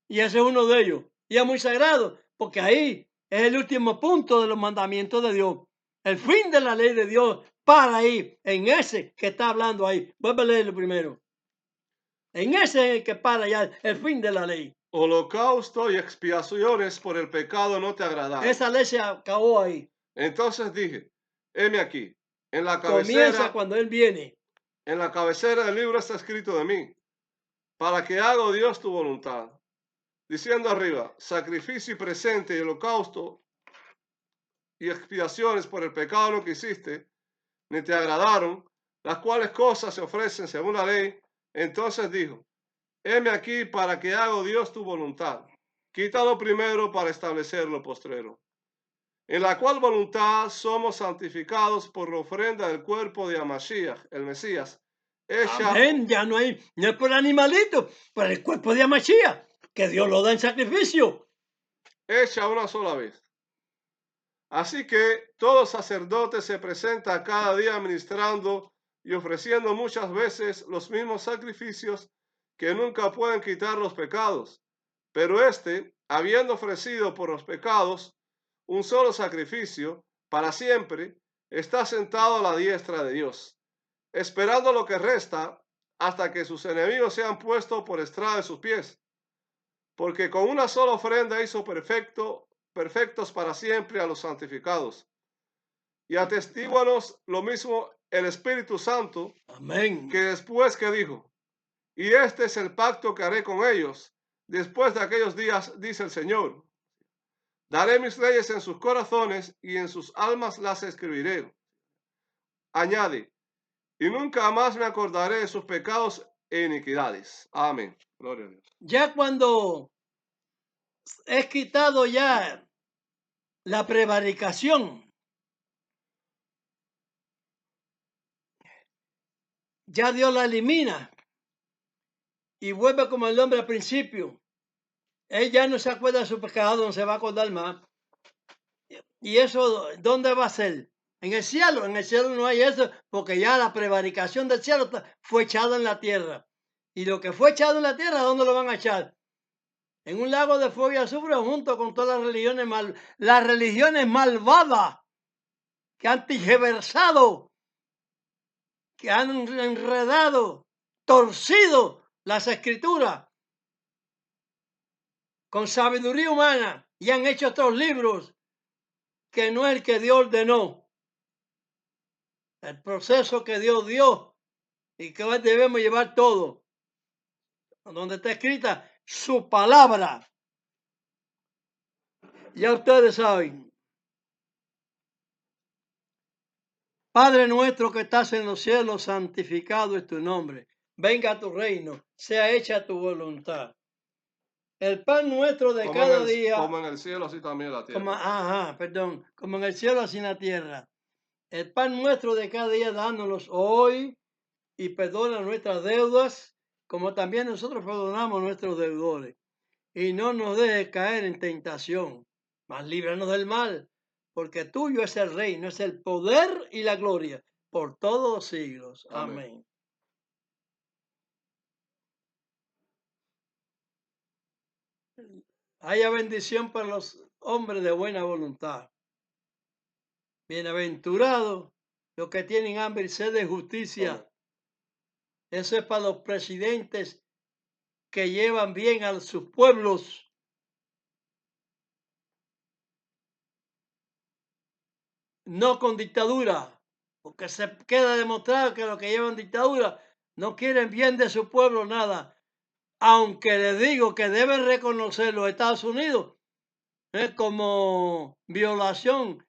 Y ese es uno de ellos. Y es muy sagrado, porque ahí es el último punto de los mandamientos de Dios. El fin de la ley de Dios para ahí, en ese que está hablando ahí. Vuelve a leerlo primero. En ese es el que para ya el fin de la ley. Holocausto y expiaciones por el pecado no te agradaron. Esa ley se acabó ahí. Entonces dije, heme aquí, en la Comienza cabecera, cuando Él viene. en la cabecera del libro está escrito de mí, para que haga, oh Dios, tu voluntad. Diciendo arriba, sacrificio y presente y holocausto y expiaciones por el pecado lo que hiciste, ni te agradaron, las cuales cosas se ofrecen según la ley. Entonces dijo, heme aquí para que haga, oh Dios, tu voluntad. Quítalo primero para establecer lo postrero. En la cual voluntad somos santificados por la ofrenda del cuerpo de Amashiach, el Mesías, hecha, Amén. Ya no es por animalito, por el cuerpo de Amachía, que Dios lo da en sacrificio. hecha una sola vez. Así que todo sacerdote se presenta cada día ministrando y ofreciendo muchas veces los mismos sacrificios que nunca pueden quitar los pecados. Pero este, habiendo ofrecido por los pecados un solo sacrificio para siempre, está sentado a la diestra de Dios, esperando lo que resta hasta que sus enemigos sean puestos por estrado de sus pies. Porque con una sola ofrenda hizo perfectos para siempre a los santificados. Y atestíguanos lo mismo el Espíritu Santo, Amén. que después que dijo, Y este es el pacto que haré con ellos después de aquellos días, dice el Señor. Daré mis leyes en sus corazones y en sus almas las escribiré. Añade, y nunca más me acordaré de sus pecados e iniquidades. Amén. Gloria a Dios. Ya cuando es quitado ya la prevaricación, ya Dios la elimina y vuelve como el hombre al principio. Él ya no se acuerda de su pecado, no se va a acordar más. ¿Y eso dónde va a ser? En el cielo. En el cielo no hay eso, porque ya la prevaricación del cielo fue echada en la tierra. Y lo que fue echado en la tierra, ¿dónde lo van a echar? En un lago de fuego y azufre junto con todas las religiones malvadas que han tergiversado, que han enredado, torcido las escrituras con sabiduría humana y han hecho otros libros que no es el que Dios ordenó. El proceso que Dios dio y que hoy debemos llevar todo, donde está escrita su palabra. Ya ustedes saben. Padre nuestro que estás en los cielos, santificado es tu nombre. Venga a tu reino, sea hecha tu voluntad. El pan nuestro de cada día. Como en el cielo, así también la tierra. Como en el cielo, así en la tierra. El pan nuestro de cada día, dánoslos hoy y perdona nuestras deudas, como también nosotros perdonamos a nuestros deudores. Y no nos dejes caer en tentación, mas líbranos del mal, porque tuyo es el reino, es el poder y la gloria por todos los siglos. Amén. Haya bendición para los hombres de buena voluntad. Bienaventurados los que tienen hambre y sed de justicia. Amén. Eso es para los presidentes que llevan bien a sus pueblos. No con dictadura, porque se queda demostrado que los que llevan dictadura no quieren bien de su pueblo nada. Aunque les digo que deben reconocer los Estados Unidos como violación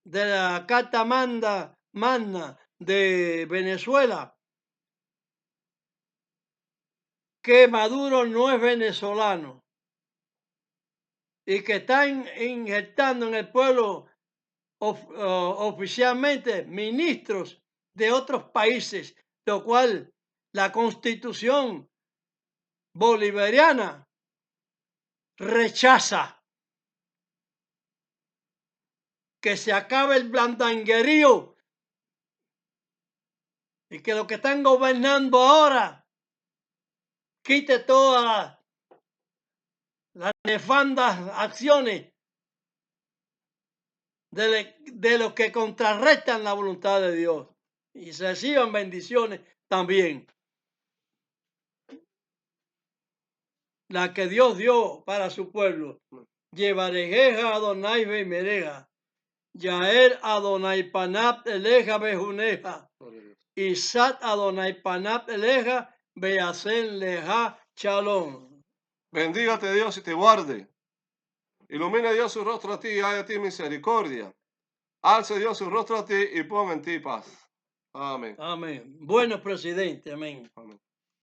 de la Carta Magna de Venezuela, que Maduro no es venezolano y que están injertando en el pueblo oficialmente ministros de otros países, lo cual la Constitución bolivariana rechaza. Que se acabe el blandanguerío y que los que están gobernando ahora quite todas las nefandas acciones de los que contrarrestan la voluntad de Dios y se reciban bendiciones también. La que Dios dio para su pueblo. Llevarejeja Adonai Bemereja. Yael Adonai Panap Eleja Bejuneja. Isat Adonai Panap Eleja Beasen Leja Shalom. Bendígate Dios y te guarde. Ilumine Dios su rostro a ti y haya a ti misericordia. Alce Dios su rostro a ti y ponga en ti paz. Amén. Amén. Bueno, presidente, amén.